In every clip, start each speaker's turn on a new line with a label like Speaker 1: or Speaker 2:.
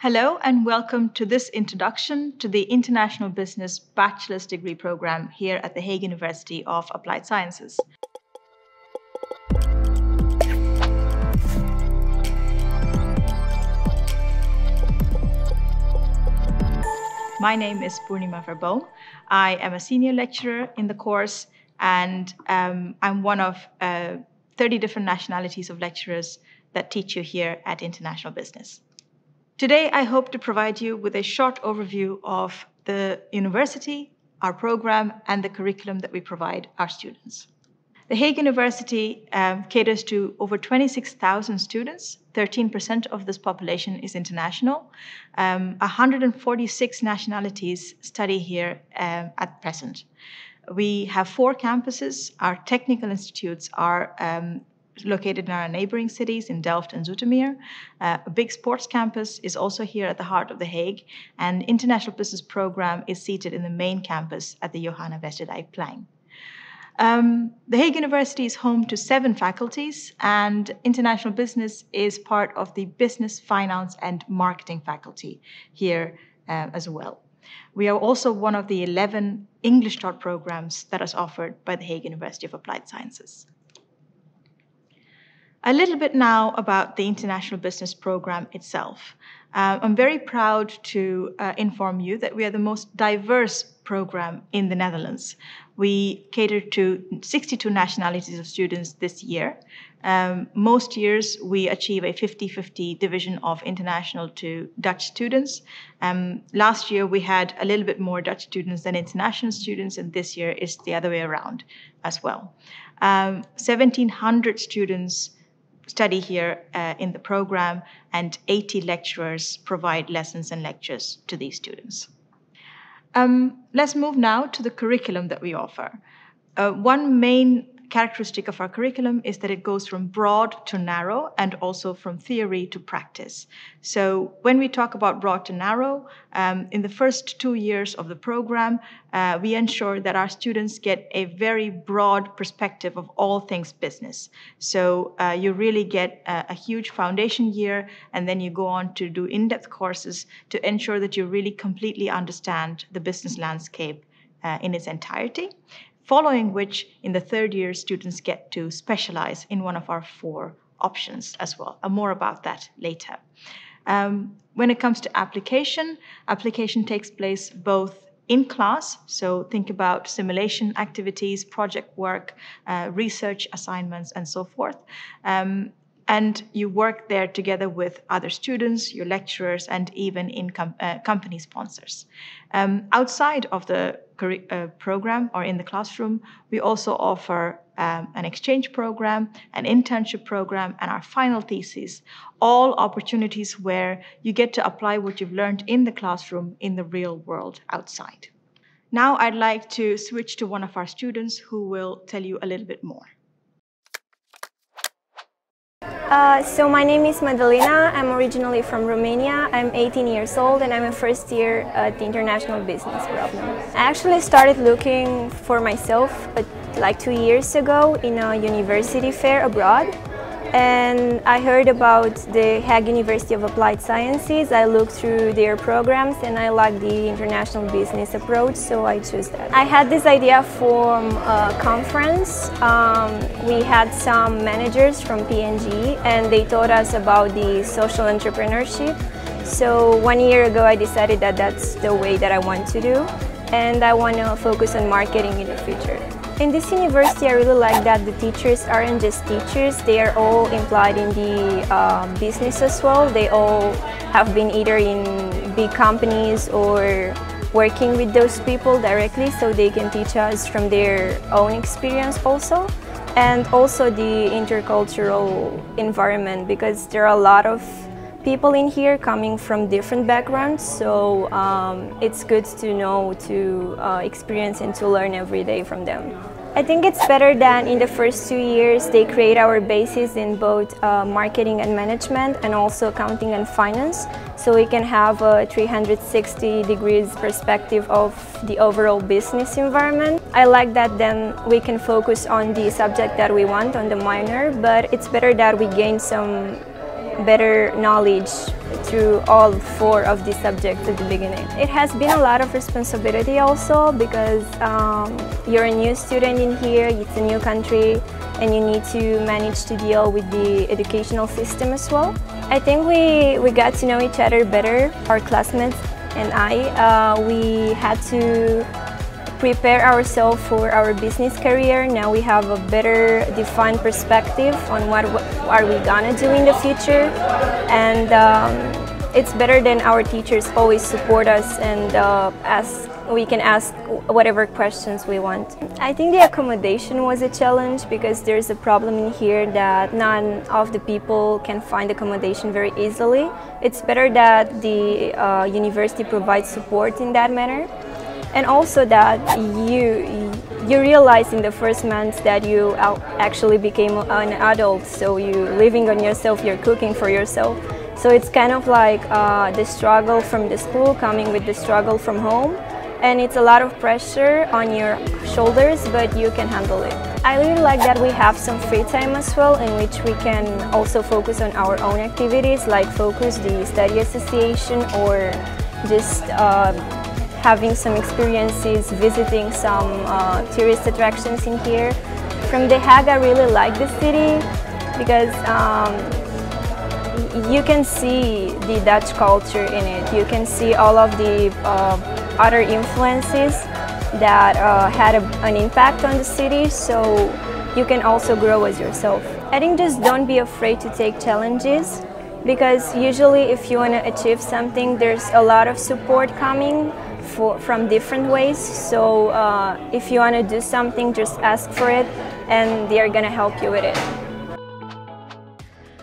Speaker 1: Hello and welcome to this introduction to the International Business Bachelor's Degree Program here at the Hague University of Applied Sciences. My name is Purnima Verboom. I am a senior lecturer in the course and I'm one of 30 different nationalities of lecturers that teach you here at International Business. Today, I hope to provide you with a short overview of the university, our program, and the curriculum that we provide our students. The Hague University caters to over 26,000 students. 13% of this population is international. 146 nationalities study here at present. We have 4 campuses. Our technical institutes are located in our neighboring cities in Delft and Zoetermeer. A big sports campus is also here at the heart of The Hague, and International Business Program is seated in the main campus at the Johanna Westerdijkplein. The Hague University is home to 7 faculties, and International Business is part of the Business, Finance and Marketing faculty here as well. We are also one of the 11 English taught programs that is offered by the Hague University of Applied Sciences. A little bit now about the International Business Program itself. I'm very proud to inform you that we are the most diverse program in the Netherlands. We cater to 62 nationalities of students this year. Most years we achieve a 50-50 division of international to Dutch students. Last year we had a little bit more Dutch students than international students, and this year is the other way around as well. 1,700 students study here in the program, and 80 lecturers provide lessons and lectures to these students. Let's move now to the curriculum that we offer. One main characteristic of our curriculum is that it goes from broad to narrow and also from theory to practice. So when we talk about broad to narrow, in the first 2 years of the program, we ensure that our students get a very broad perspective of all things business. So you really get a huge foundation year, and then you go on to do in-depth courses to ensure that you really completely understand the business landscape in its entirety. Following which, in the 3rd year, students get to specialize in one of our 4 options as well. More about that later. When it comes to application takes place both in class, so think about simulation activities, project work, research assignments, and so forth. And you work there together with other students, your lecturers, and even in company sponsors. Outside of the program or in the classroom, we also offer an exchange program, an internship program, and our final thesis, all opportunities where you get to apply what you've learned in the classroom in the real world outside. Now I'd like to switch to one of our students who will tell you a little bit more.
Speaker 2: So my name is Madalena. I'm originally from Romania. I'm 18 years old and I'm a first year at the International Business Program. I actually started looking for myself like 2 years ago in a university fair abroad. And I heard about the Hague University of Applied Sciences. I looked through their programs and I liked the international business approach, so I chose that. I had this idea from a conference. We had some managers from P&G and they taught us about the social entrepreneurship. So 1 year ago I decided that that's the way that I want to do, and I want to focus on marketing in the future. In this university, I really like that the teachers aren't just teachers, they are all implied in the business as well. They all have been either in big companies or working with those people directly, so they can teach us from their own experience also. And also the intercultural environment, because there are a lot of people in here coming from different backgrounds, so it's good to know, to experience and to learn every day from them. I think it's better than in the first 2 years they create our basis in both marketing and management and also accounting and finance, so we can have a 360 degrees perspective of the overall business environment. I like that then we can focus on the subject that we want on the minor, but it's better that we gain some better knowledge through all 4 of these subjects at the beginning. It has been a lot of responsibility also because you're a new student in here, it's a new country, and you need to manage to deal with the educational system as well. I think we got to know each other better, our classmates and we had to prepare ourselves for our business career. Now we have a better defined perspective on what are we gonna do in the future, and it's better than our teachers always support us and we can ask whatever questions we want. I think the accommodation was a challenge because there's a problem in here that none of the people can find accommodation very easily. It's better that the university provides support in that manner. And also that you realize in the first months that you actually became an adult, so you're living on yourself, you're cooking for yourself. So it's kind of like the struggle from the school coming with the struggle from home, and it's a lot of pressure on your shoulders, but you can handle it. I really like that we have some free time as well, in which we can also focus on our own activities, like focus the study association or just having some experiences, visiting some tourist attractions in here. From The Hague, I really like the city because you can see the Dutch culture in it. You can see all of the other influences that had an impact on the city, so you can also grow as yourself. I think just don't be afraid to take challenges, because usually if you want to achieve something, there's a lot of support coming from different ways. So if you want to do something, just ask for it and they are going to help you with it.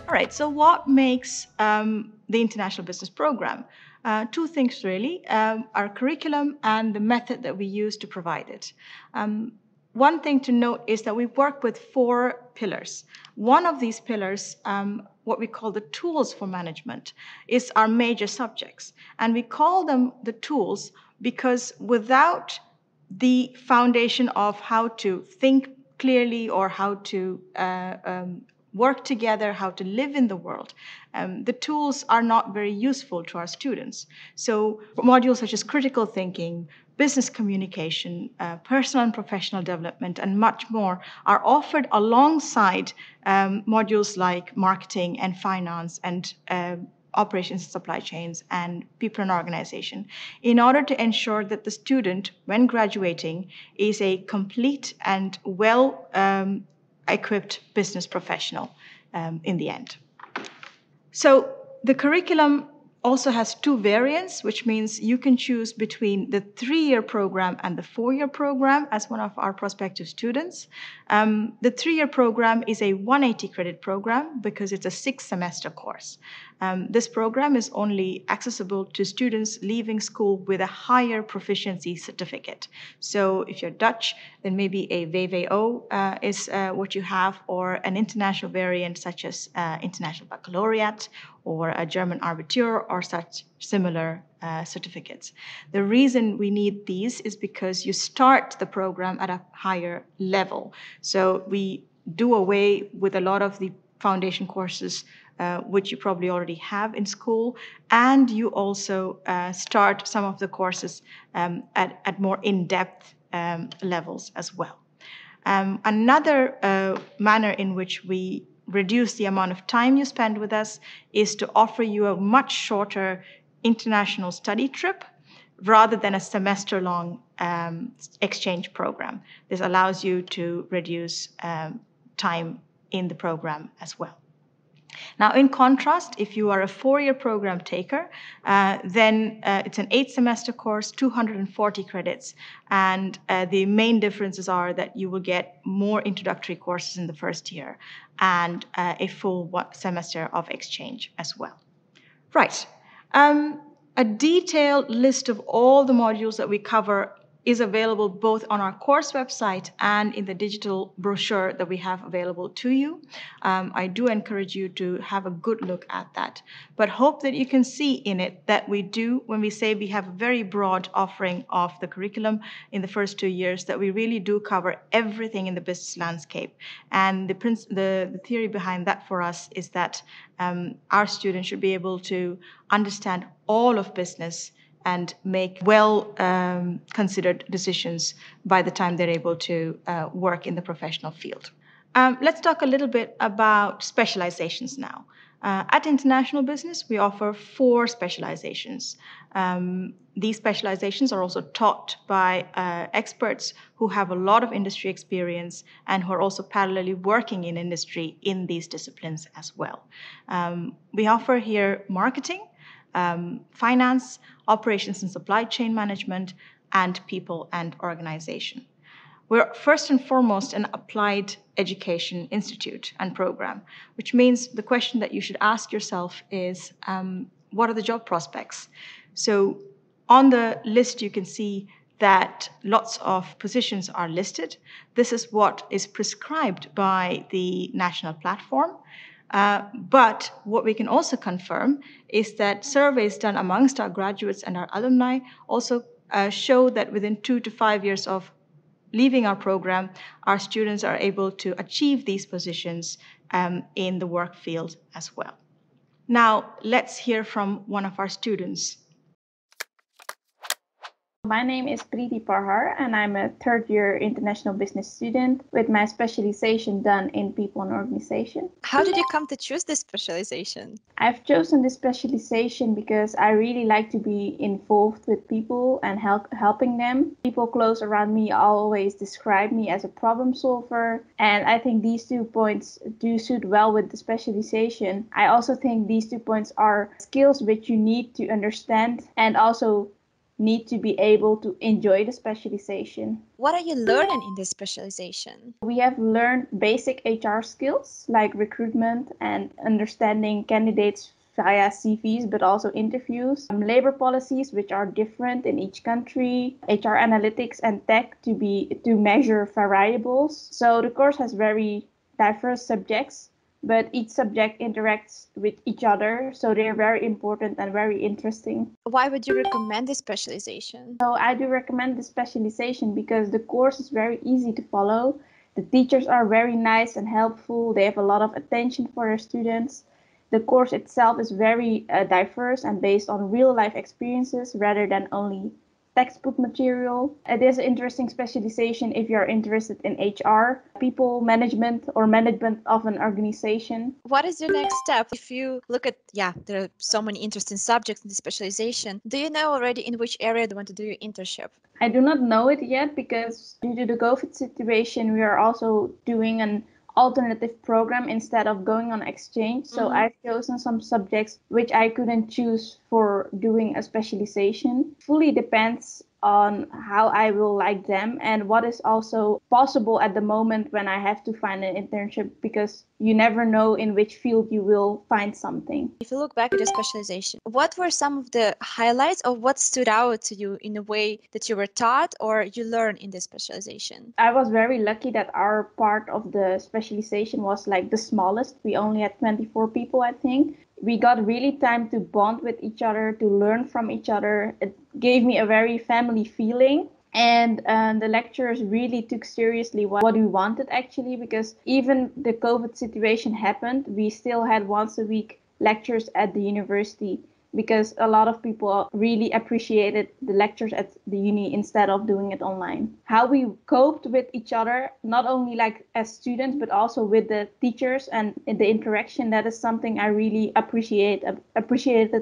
Speaker 1: All right, so what makes the International Business Program? 2 things really, our curriculum and the method that we use to provide it. One thing to note is that we work with 4 pillars. One of these pillars, what we call the tools for management, is our major subjects. And we call them the tools because without the foundation of how to think clearly or how to work together, how to live in the world, the tools are not very useful to our students. So modules such as critical thinking, business communication, personal and professional development, and much more are offered alongside modules like marketing and finance and operations and supply chains and people and organization, in order to ensure that the student, when graduating, is a complete and well equipped business professional in the end. So the curriculum also has 2 variants, which means you can choose between the 3-year program and the 4-year program as one of our prospective students. The 3-year program is a 180 credit program because it's a 6-semester course. This program is only accessible to students leaving school with a higher proficiency certificate. So if you're Dutch, then maybe a VWO is what you have, or an international variant such as International Baccalaureate or a German Abitur or such similar certificates. The reason we need these is because you start the program at a higher level. So we do away with a lot of the foundation courses which you probably already have in school, and you also start some of the courses at more in-depth levels as well. Another manner in which we reduce the amount of time you spend with us is to offer you a much shorter international study trip rather than a semester-long exchange program. This allows you to reduce time in the program as well. Now, in contrast, if you are a 4-year program taker, then it's an 8-semester course, 240 credits, and the main differences are that you will get more introductory courses in the first year and a full semester of exchange as well. Right. A detailed list of all the modules that we cover is available both on our course website and in the digital brochure that we have available to you. I do encourage you to have a good look at that, but hope that you can see in it that we do, when we say we have a very broad offering of the curriculum in the first 2 years, that we really do cover everything in the business landscape. And the theory behind that for us is that our students should be able to understand all of business and make considered decisions by the time they're able to work in the professional field. Let's talk a little bit about specializations now. At International Business, we offer 4 specializations. These specializations are also taught by experts who have a lot of industry experience and who are also parallelly working in industry in these disciplines as well. We offer here marketing, finance, operations and supply chain management, and people and organization. We're first and foremost an applied education institute and program, which means the question that you should ask yourself is, what are the job prospects? So on the list, you can see that lots of positions are listed. This is what is prescribed by the national platform. But what we can also confirm is that surveys done amongst our graduates and our alumni also show that within 2 to 5 years of leaving our program, our students are able to achieve these positions in the work field as well. Now, let's hear from one of our students.
Speaker 3: My name is Preeti Parhar and I'm a third-year international business student with my specialization done in people and organization.
Speaker 4: How did you come to choose this specialization?
Speaker 3: I've chosen this specialization because I really like to be involved with people and helping them. People close around me always describe me as a problem solver, and I think these 2 points do suit well with the specialization. I also think these 2 points are skills which you need to understand and also need to be able to enjoy the specialization.
Speaker 4: What are you learning in this specialization?
Speaker 3: We have learned basic HR skills like recruitment and understanding candidates via CVs, but also interviews, labor policies, which are different in each country, HR analytics and tech to measure variables. So the course has very diverse subjects, but each subject interacts with each other, so they're very important and very interesting.
Speaker 4: Why would you recommend this specialization?
Speaker 3: So I do recommend this specialization because the course is very easy to follow. The teachers are very nice and helpful. They have a lot of attention for their students. The course itself is very diverse and based on real life experiences rather than only textbook material. It is an interesting specialization if you're interested in HR, people management, or management of an organization.
Speaker 4: What is your next step? If you look at, there are so many interesting subjects in the specialization. Do you know already in which area you want to do your internship?
Speaker 3: I do not know it yet because due to the COVID situation, we are also doing an alternative program instead of going on exchange. So I've chosen some subjects which I couldn't choose for doing a specialization. Fully depends on how I will like them and what is also possible at the moment when I have to find an internship, because you never know in which field you will find something.
Speaker 4: If you look back at your specialization, what were some of the highlights or what stood out to you in a way that you were taught or you learned in this specialization?
Speaker 3: I was very lucky that our part of the specialization was like the smallest. We only had 24 people, I think. We got really time to bond with each other, to learn from each other. It gave me a very family feeling. And the lecturers really took seriously what we wanted actually, because even the COVID situation happened, we still had once a week lectures at the university, because a lot of people really appreciated the lectures at the uni instead of doing it online. How we coped with each other, not only like as students, but also with the teachers and the interaction, that is something I really appreciated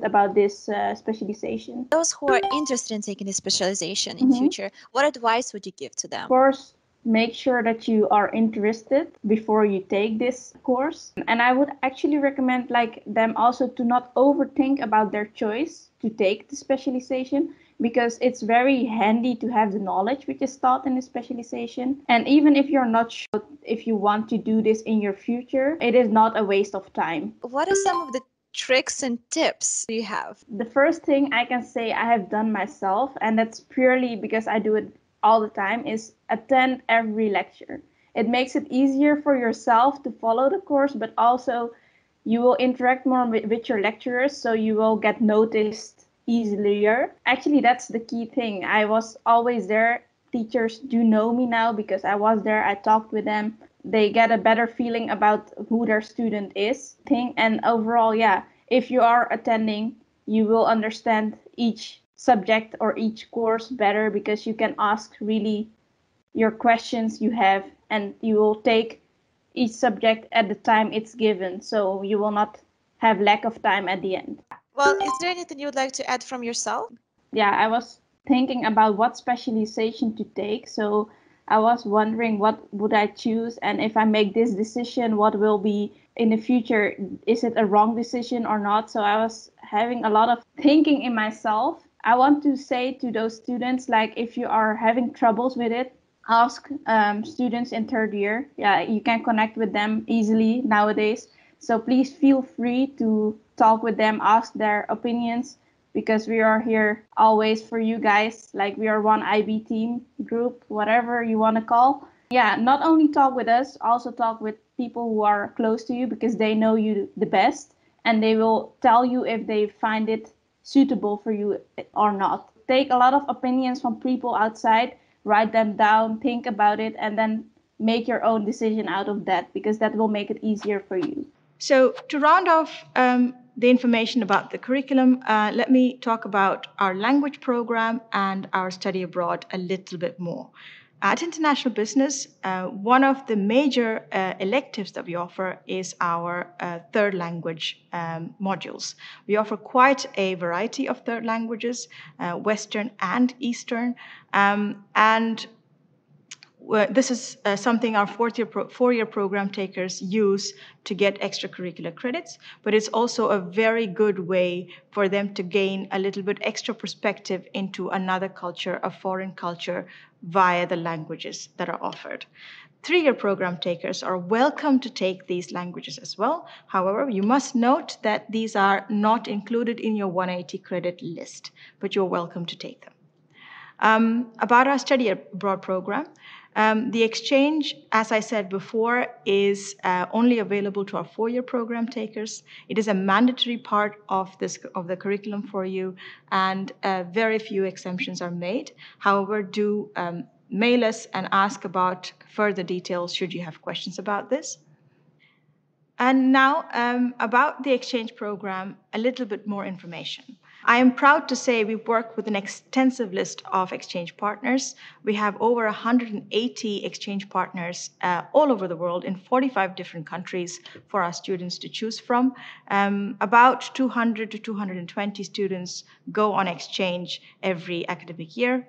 Speaker 3: about this specialization.
Speaker 4: Those who are interested in taking this specialization in future, what advice would you give to them?
Speaker 3: Of course, make sure that you are interested before you take this course. And I would actually recommend them also to not overthink about their choice to take the specialization, because it's very handy to have the knowledge which is taught in the specialization. And even if you're not sure if you want to do this in your future, it is not a waste of time.
Speaker 4: What are some of the tricks and tips you have?
Speaker 3: The first thing I can say I have done myself, and that's purely because I do it all the time is attend every lecture. It makes it easier for yourself to follow the course, but also you will interact more with your lecturers, so you will get noticed easier. Actually, that's the key thing. I was always there. Teachers do know me now because I was there. I talked with them. They get a better feeling about who their student is. And overall, yeah, if you are attending, you will understand each subject or each course better because you can ask really your questions you have, and you will take each subject at the time it's given, so you will not have lack of time at the end.
Speaker 4: Well, is there anything you would like to add from yourself?
Speaker 3: Yeah, I was thinking about what specialization to take, so I was wondering what would I choose, and if I make this decision, what will be in the future? Is it a wrong decision or not? So I was having a lot of thinking in myself. I want to say to those students, like, if you are having troubles with it, ask students in third year. Yeah, you can connect with them easily nowadays. So please feel free to talk with them, ask their opinions, because we are here always for you guys. Like, we are one IB team, group, whatever you want to call. Yeah, not only talk with us, also talk with people who are close to you because they know you the best, and they will tell you if they find it suitable for you or not. Take a lot of opinions from people outside, write them down, think about it, and then make your own decision out of that, because that will make it easier for you.
Speaker 1: So to round off the information about the curriculum, let me talk about our language program and our study abroad a little bit more. At International Business, one of the major electives that we offer is our third language modules. We offer quite a variety of third languages, Western and Eastern, and this is something our four-year program takers use to get extracurricular credits, but it's also a very good way for them to gain a little bit extra perspective into another culture, a foreign culture, via the languages that are offered. Three-year program takers are welcome to take these languages as well. However, you must note that these are not included in your 180 credit list, but you're welcome to take them. About our study abroad program, the exchange, as I said before, is only available to our four-year program takers. It is a mandatory part of the curriculum for you, and very few exemptions are made. However, do mail us and ask about further details should you have questions about this. And now, about the exchange program, a little bit more information. I am proud to say we work with an extensive list of exchange partners. We have over 180 exchange partners all over the world in 45 different countries for our students to choose from. About 200 to 220 students go on exchange every academic year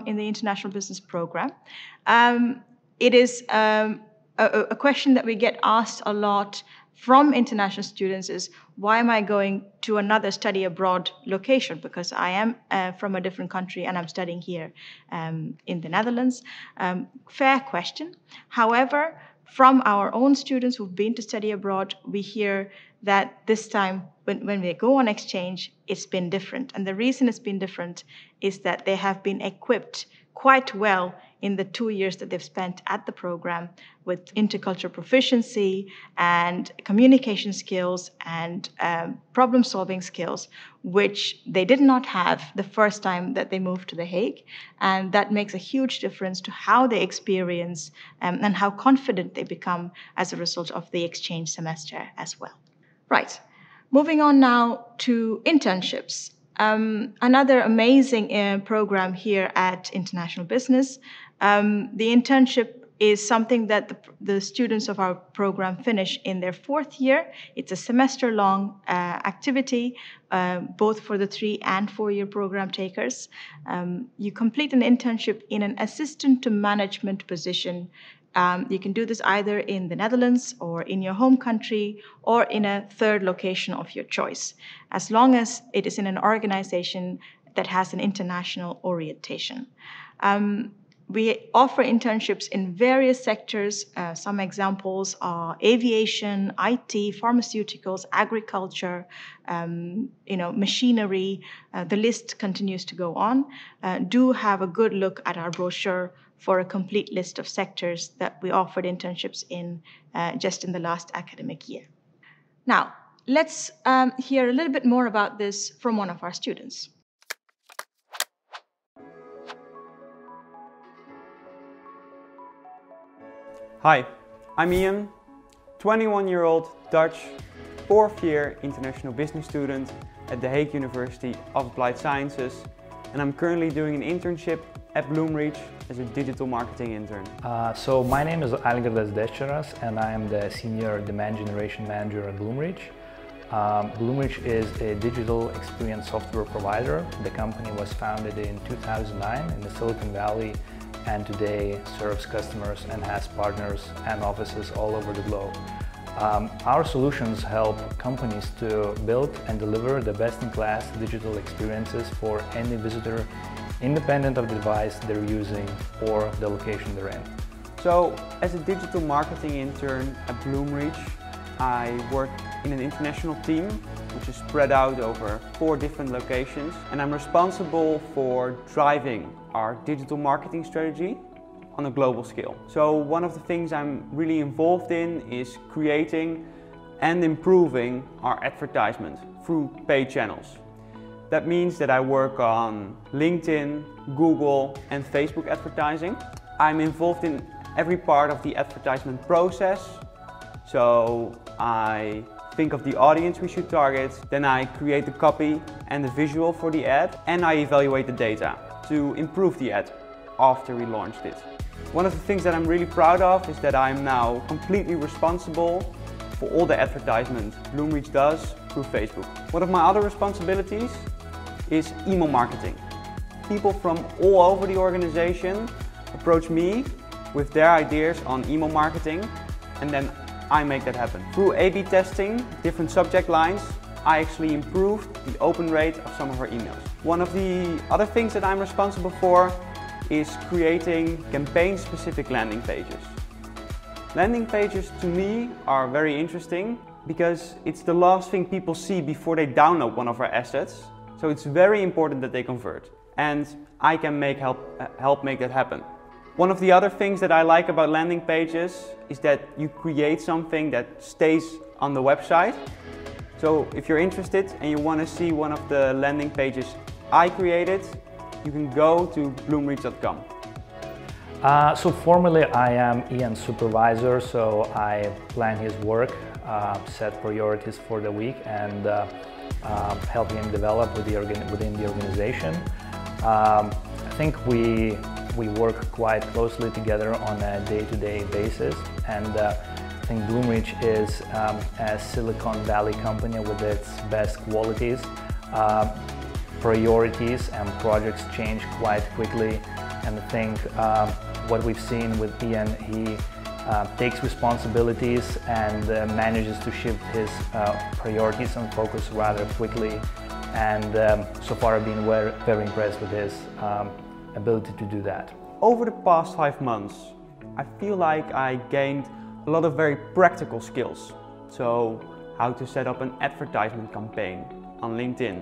Speaker 1: in the International Business Program. It is a question that we get asked a lot from international students is, why am I going to another study abroad location? Because I am from a different country and I'm studying here in the Netherlands. Fair question. However, from our own students who've been to study abroad, we hear that this time when they go on exchange, it's been different. And the reason it's been different is that they have been equipped quite well in the 2 years that they've spent at the program with intercultural proficiency and communication skills and problem-solving skills, which they did not have the first time that they moved to The Hague. And that makes a huge difference to how they experience and how confident they become as a result of the exchange semester as well. Right, moving on now to internships. Another amazing program here at International Business. The internship is something that the students of our program finish in their fourth year. It's a semester-long activity, both for the 3 and 4-year program takers. You complete an internship in an assistant to management position. You can do this either in the Netherlands or in your home country or in a third location of your choice, as long as it is in an organization that has an international orientation. We offer internships in various sectors. Some examples are aviation, IT, pharmaceuticals, agriculture, machinery. The list continues to go on. Do have a good look at our brochure for a complete list of sectors that we offered internships in just in the last academic year. Now, let's hear a little bit more about this from one of our students.
Speaker 5: Hi, I'm Ian, 21-year-old Dutch, 4th year international business student at the Hague University of Applied Sciences, and I'm currently doing an internship at Bloomreach as a digital marketing intern.
Speaker 6: So my name is Algirdas Deščeras and I am the Senior Demand Generation Manager at Bloomreach. Bloomreach is a digital experience software provider. The company was founded in 2009 in the Silicon Valley and today serves customers and has partners and offices all over the globe. Our solutions help companies to build and deliver the best-in-class digital experiences for any visitor, independent of the device they're using or the location they're in.
Speaker 5: So, as a digital marketing intern at Bloomreach, I work in an international team which is spread out over 4 different locations, and I'm responsible for driving our digital marketing strategy on a global scale. So one of the things I'm really involved in is creating and improving our advertisement through paid channels. That means that I work on LinkedIn, Google and Facebook advertising. I'm involved in every part of the advertisement process. So I think of the audience we should target, then I create the copy and the visual for the ad, and I evaluate the data to improve the ad after we launched it. One of the things that I'm really proud of is that I'm now completely responsible for all the advertisement Bloomreach does through Facebook. One of my other responsibilities is email marketing. People from all over the organization approach me with their ideas on email marketing, and then I make that happen. Through A/B testing, different subject lines, I actually improved the open rate of some of our emails. One of the other things that I'm responsible for is creating campaign-specific landing pages. Landing pages to me are very interesting because it's the last thing people see before they download one of our assets. So it's very important that they convert, and I can help make that happen. One of the other things that I like about landing pages is that you create something that stays on the website. So if you're interested and you want to see one of the landing pages I created, you can go to bloomreach.com.
Speaker 6: So formally I am Ian's supervisor, so I plan his work, set priorities for the week and help him develop within the organization. I think we work quite closely together on a day-to-day basis, and I think Bloomreach is a Silicon Valley company with its best qualities. Priorities and projects change quite quickly, and I think what we've seen with Ian, he takes responsibilities and manages to shift his priorities and focus rather quickly, and so far I've been very impressed with his ability to do that.
Speaker 5: Over the past 5 months, I feel like I gained a lot of very practical skills. So how to set up an advertisement campaign on LinkedIn,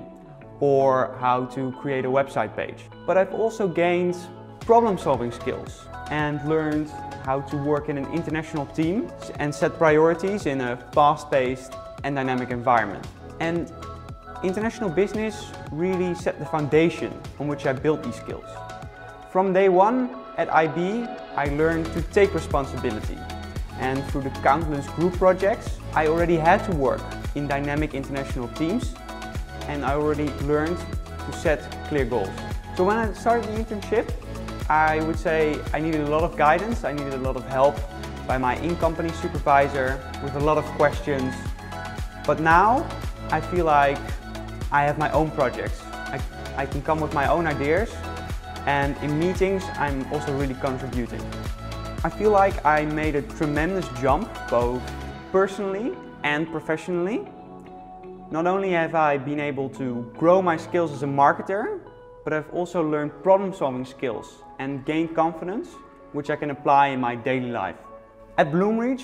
Speaker 5: or how to create a website page. But I've also gained problem-solving skills and learned how to work in an international team and set priorities in a fast-paced and dynamic environment. And international business really set the foundation on which I built these skills. From day one at IB, I learned to take responsibility, and through the countless group projects, I already had to work in dynamic international teams, and I already learned to set clear goals. So when I started the internship, I would say I needed a lot of guidance, I needed a lot of help by my in-company supervisor with a lot of questions. But now I feel like I have my own projects. I can come with my own ideas, and in meetings I'm also really contributing. I feel like I made a tremendous jump both personally and professionally. Not only have I been able to grow my skills as a marketer, but I've also learned problem-solving skills and gained confidence, which I can apply in my daily life. At Bloomreach,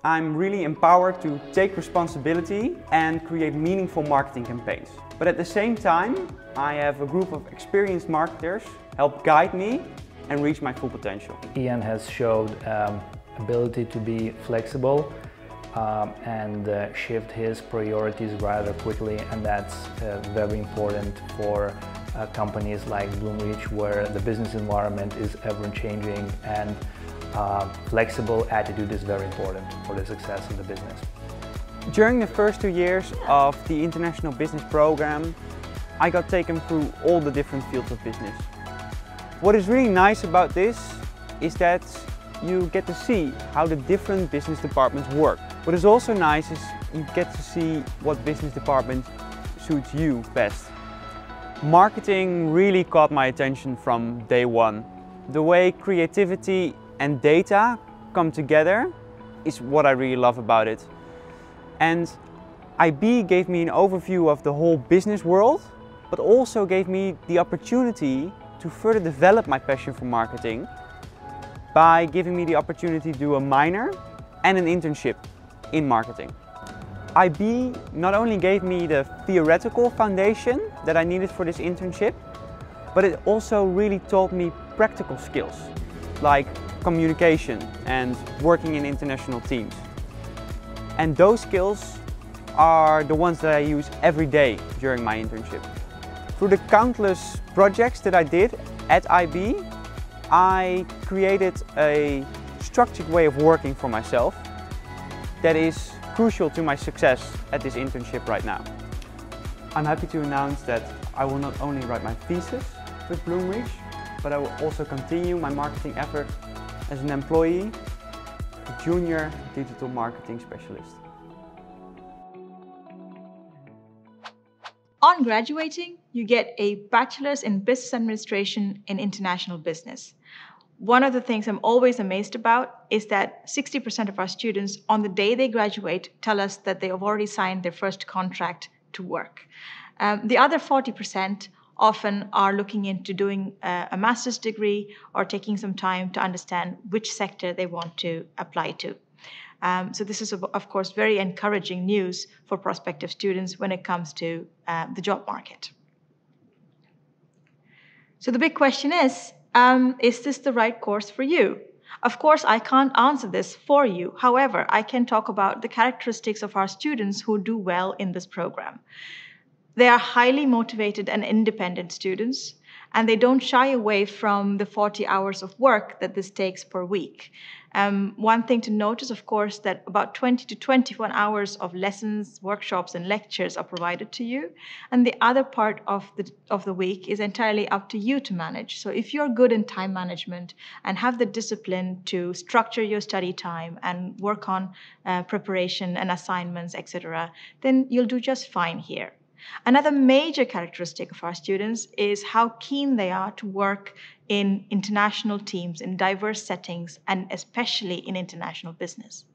Speaker 5: I'm really empowered to take responsibility and create meaningful marketing campaigns. But at the same time, I have a group of experienced marketers help guide me and reach my full potential.
Speaker 6: Ian has showed ability to be flexible and shift his priorities rather quickly, and that's very important for companies like Bloomreach, where the business environment is ever-changing, and flexible attitude is very important for the success of the business.
Speaker 5: During the first 2 years of the International Business Program, I got taken through all the different fields of business. What is really nice about this is that you get to see how the different business departments work. What is also nice is you get to see what business department suits you best. Marketing really caught my attention from day one. The way creativity and data come together is what I really love about it. And IB gave me an overview of the whole business world, but also gave me the opportunity to further develop my passion for marketing by giving me the opportunity to do a minor and an internship in marketing. IB not only gave me the theoretical foundation that I needed for this internship, but it also really taught me practical skills like communication and working in international teams. And those skills are the ones that I use every day during my internship. Through the countless projects that I did at IB, I created a structured way of working for myself that is crucial to my success at this internship right now. I'm happy to announce that I will not only write my thesis with Bloomreach, but I will also continue my marketing effort as an employee, a junior digital marketing specialist.
Speaker 1: On graduating, you get a bachelor's in business administration in international business. One of the things I'm always amazed about is that 60% of our students on the day they graduate tell us that they have already signed their first contract to work. The other 40% often are looking into doing a master's degree or taking some time to understand which sector they want to apply to. So this is, of course, very encouraging news for prospective students when it comes to the job market. So the big question is this the right course for you? Of course, I can't answer this for you. However, I can talk about the characteristics of our students who do well in this program. They are highly motivated and independent students, and they don't shy away from the 40 hours of work that this takes per week. One thing to note is, of course, that about 20 to 21 hours of lessons, workshops, and lectures are provided to you, and the other part of the week is entirely up to you to manage. So if you're good in time management and have the discipline to structure your study time and work on preparation and assignments, etc., then you'll do just fine here. Another major characteristic of our students is how keen they are to work in international teams, in diverse settings, and especially in international business.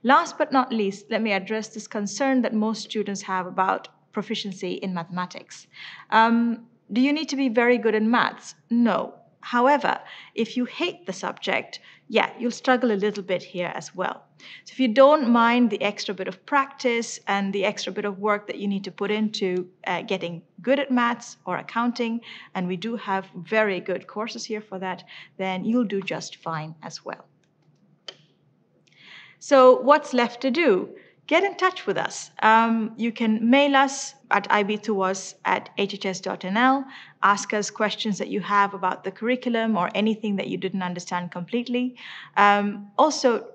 Speaker 1: Last but not least, let me address this concern that most students have about proficiency in mathematics. Do you need to be very good in maths? No. However, if you hate the subject, yeah, you'll struggle a little bit here as well. So if you don't mind the extra bit of practice and the extra bit of work that you need to put into getting good at maths or accounting, and we do have very good courses here for that, then you'll do just fine as well. So what's left to do? Get in touch with us. You can mail us at ib2us@hhs.nl, ask us questions that you have about the curriculum or anything that you didn't understand completely. Also,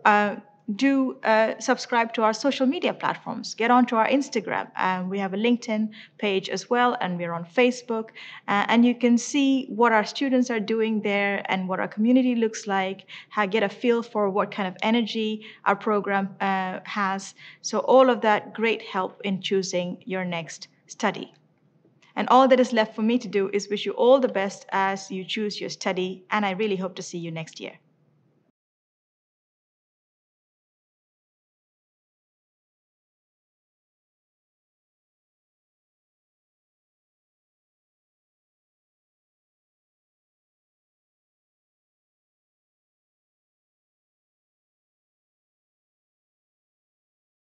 Speaker 1: do subscribe to our social media platforms. Get onto our Instagram. We have a LinkedIn page as well, and we're on Facebook. And you can see what our students are doing there and what our community looks like, get a feel for what kind of energy our program has. So all of that great help in choosing your next study. And all that is left for me to do is wish you all the best as you choose your study, and I really hope to see you next year.